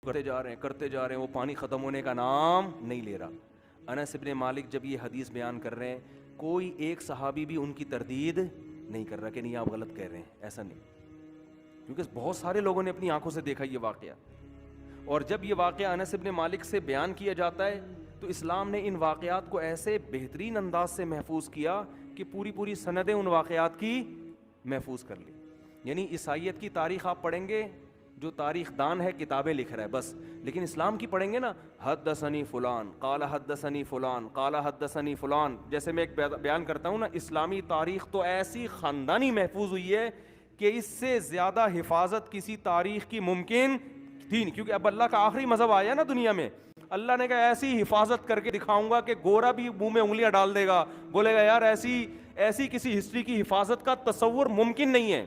کرتے جا رہے ہیں، وہ پانی ختم ہونے کا نام نہیں لے رہا۔ انس ابن مالک جب یہ حدیث بیان کر رہے ہیں، کوئی ایک صحابی بھی ان کی تردید نہیں کر رہا کہ نہیں آپ غلط کہہ رہے ہیں، ایسا نہیں، کیونکہ بہت سارے لوگوں نے اپنی آنکھوں سے دیکھا یہ واقعہ۔ اور جب یہ واقعہ انس ابن مالک سے بیان کیا جاتا ہے تو اسلام نے ان واقعات کو ایسے بہترین انداز سے محفوظ کیا کہ پوری سندیں ان واقعات کی محفوظ کر لی۔ یعنی عیسائیت کی تاریخ آپ پڑھیں گے، جو تاریخ دان ہے کتابیں لکھ رہا ہے بس، لیکن اسلام کی پڑھیں گے نا، حدثنی فلان قال حدثنی فلان قال حدثنی فلان، جیسے میں ایک بیان کرتا ہوں نا، اسلامی تاریخ تو ایسی خاندانی محفوظ ہوئی ہے کہ اس سے زیادہ حفاظت کسی تاریخ کی ممکن تھی نہیں، کیونکہ اب اللہ کا آخری مذہب آیا نا دنیا میں، اللہ نے کہا ایسی حفاظت کر کے دکھاؤں گا کہ گورا بھی منہ میں انگلیاں ڈال دے گا، بولے گا یار ایسی کسی ہسٹری کی حفاظت کا تصور ممکن نہیں ہے۔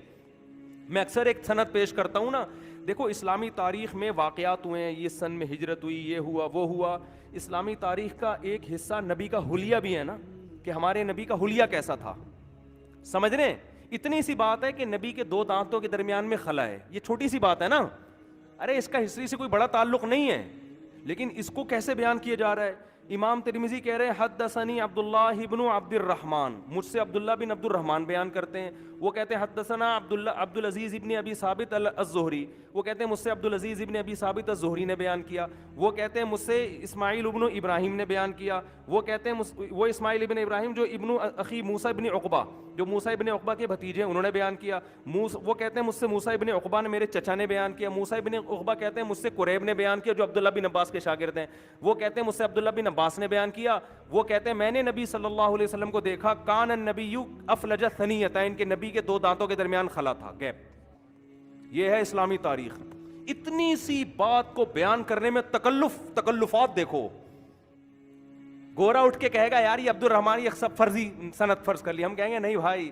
میں اکثر ایک سند پیش کرتا ہوں نا، دیکھو اسلامی تاریخ میں واقعات ہوئے ہیں، یہ سن میں ہجرت ہوئی، یہ ہوا وہ ہوا، اسلامی تاریخ کا ایک حصہ نبی کا حلیہ بھی ہے نا، کہ ہمارے نبی کا حلیہ کیسا تھا، سمجھ رہے ہیں؟ اتنی سی بات ہے کہ نبی کے دو دانتوں کے درمیان میں خلا ہے، یہ چھوٹی سی بات ہے نا، ارے اس کا ہسٹری سے کوئی بڑا تعلق نہیں ہے، لیکن اس کو کیسے بیان کیا جا رہا ہے؟ امام ترمذی کہہ رہے ہیں حدثنی عبداللہ ابن عبد الرحمن، مجھ سے عبداللہ بن عبد الرحمن بیان کرتے ہیں، وہ کہتے ہیں حدثنا عبد العزیز ابن ابی ثابت الزہری، وہ کہتے ہیں مجھ سے عبد العزیز ابن ابی ثابت الزہری نے بیان کیا، وہ کہتے ہیں مجھ سے اسماعیل ابن ابراہیم نے بیان کیا، وہ کہتے ہیں وہ اسماعیل ابن ابراہیم جو ابن اخی موسیٰ ابن عقبہ، جو موسیٰ ابن عقبہ کے بھتیجے ہیں، انہوں نے بیان کیا، وہ کہتے ہیں مجھ سے موسیٰ ابن عقبہ نے میرے چچا نے بیان کیا، موسیٰ ابن عقبہ کہتے ہیں مجھ سے قریب نے بیان کیا جو عبداللہ بن عباس کے شاگرد ہیں، وہ کہتے ہیں مجھ سے عبداللہ بن عباس نے بیان کیا، وہ کہتے ہیں میں نے نبی صلی اللہ علیہ وسلم کو دیکھا، کان النبی افلج ثنیتین، کے نبی کے دو دانتوں کے درمیان خلا تھا، گیپ۔ یہ ہے اسلامی تاریخ۔ اتنی سی بات کو بیان کرنے میں تکلفات دیکھو، گورا اٹھ کے کہے گا یار یہ عبد الرحمن یہ سب فرضی سند فرض کر لی، ہم کہیں گے نہیں بھائی،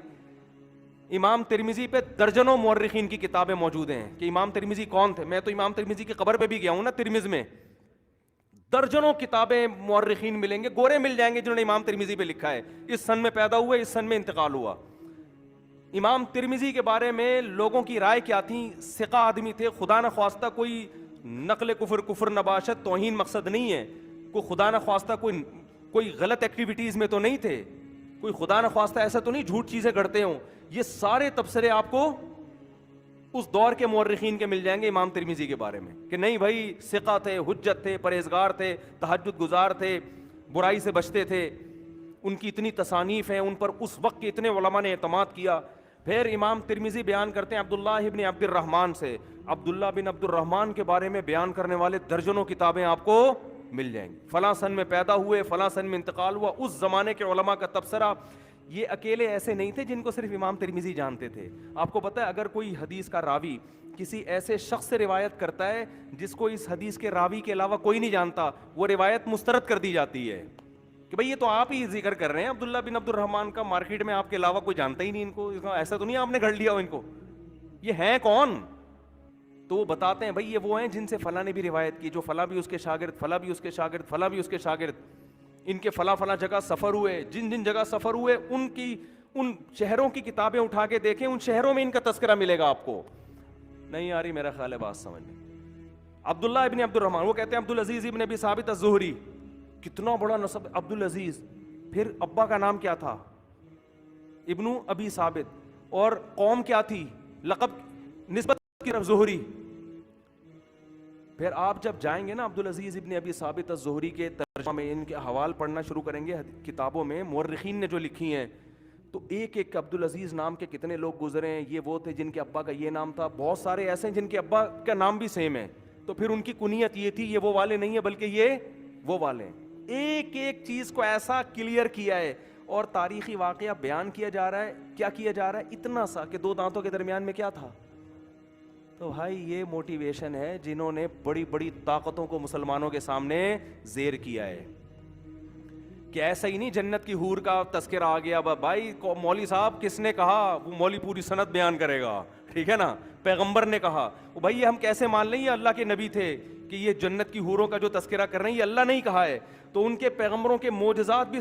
امام ترمذی پہ درجنوں مورخین کی کتابیں موجود ہیں کہ امام ترمذی کون تھے، میں تو امام ترمذی کی قبر پہ بھی گیا ہوں نا ترمذ میں، درجنوں کتابیں مورخین ملیں گے، گورے مل جائیں گے جنہوں نے امام ترمذی پہ لکھا ہے، اس سن میں پیدا ہوئے، اس سن میں انتقال ہوا۔ امام ترمذی کے بارے میں لوگوں کی رائے کیا تھی؟ ثقہ آدمی تھے، خدا نخواستہ کوئی نقل کفر نباشت توہین مقصد نہیں ہے، کوئی خدا نخواستہ کوئی غلط ایکٹیویٹیز میں تو نہیں تھے، کوئی خدا نخواستہ ایسا تو نہیں جھوٹ چیزیں گڑھتے ہوں، یہ سارے تبصرے آپ کو اس دور کے مورخین کے مل جائیں گے امام ترمذی کے بارے میں کہ نہیں بھائی ثقہ تھے، حجت تھے، پرہیزگار تھے، تہجد گزار تھے، برائی سے بچتے تھے، ان کی اتنی تصانیف ہیں، ان پر اس وقت کے اتنے علماء نے اعتماد کیا۔ پھر امام ترمذی بیان کرتے ہیں عبداللہ ابن عبد الرحمن سے، عبداللہ بن عبد الرحمن کے بارے میں بیان کرنے والے درجنوں کتابیں آپ کو مل جائیں گی، فلاں سن میں پیدا ہوئے، فلاں سن میں انتقال ہوا، اس زمانے کے علماء کا تبصرہ۔ یہ اکیلے ایسے نہیں تھے جن کو صرف امام ترمذی جانتے تھے، آپ کو پتہ ہے اگر کوئی حدیث کا راوی کسی ایسے شخص سے روایت کرتا ہے جس کو اس حدیث کے راوی کے علاوہ کوئی نہیں جانتا، وہ روایت مسترد کر دی جاتی ہے کہ بھئی یہ تو آپ ہی ذکر کر رہے ہیں عبداللہ بن عبد الرحمن کا، مارکیٹ میں آپ کے علاوہ کوئی جانتا ہی نہیں ان کو، ایسا تو نہیں آپ نے گھڑ لیا ہو ان کو، یہ ہیں کون؟ تو وہ بتاتے ہیں بھئی یہ وہ ہیں جن سے فلاں نے بھی روایت کی، جو فلاں بھی اس کے شاگرد، فلاں بھی اس کے شاگرد، فلاں بھی اس کے شاگرد، ان کے فلاں فلاں جگہ سفر ہوئے، جن جن جگہ سفر ہوئے ان شہروں کی کتابیں اٹھا کے دیکھیں، ان شہروں میں ان کا تذکرہ ملے گا آپ کو۔ نہیں آ رہی میرا خیال ہے بات سمجھ میں؟ عبداللہ ابن عبد الرحمن، وہ کہتے ہیں عبدالعزیز ابن ابی ثابت الزہری، کتنا بڑا نسب عبدالعزیز، پھر ابا کا نام کیا تھا؟ ابن ابی ثابت، اور قوم کیا تھی؟ لقب نسبت کی طرف زہری۔ پھر آپ جب جائیں گے نا عبدالعزیز ابن ابی ثابت الزہری کے ترجمہ میں، ان کے حوال پڑھنا شروع کریں گے کتابوں میں مورخین نے جو لکھی ہیں، تو ایک ایک عبدالعزیز نام کے کتنے لوگ گزرے ہیں، یہ وہ تھے جن کے ابا کا یہ نام تھا، بہت سارے ایسے ہیں جن کے ابا کا نام بھی سیم ہے، تو پھر ان کی کنیت یہ تھی، یہ وہ والے نہیں ہے بلکہ یہ وہ والے ہیں۔ ایک ایک چیز کو ایسا کلیئر کیا ہے اور تاریخی واقعہ بیان کیا جا رہا ہے، کیا کیا جا رہا ہے؟ اتنا سا کہ دو دانتوں کے درمیان میں کیا تھا۔ تو بھائی یہ موٹیویشن ہے جنہوں نے بڑی بڑی طاقتوں کو مسلمانوں کے سامنے زیر کیا ہے، کہ ایسا ہی نہیں جنت کی حور کا تذکرہ آ گیا بھائی مولوی صاحب کس نے کہا، وہ مولوی پوری سند بیان کرے گا، ٹھیک ہے نا، پیغمبر نے کہا، بھائی یہ ہم کیسے مان لیں یہ اللہ کے نبی تھے کہ یہ جنت کی حوروں کا جو تذکرہ کر رہے ہیں یہ اللہ نے ہی کہا ہے، تو ان کے پیغمبروں کے معجزات بھی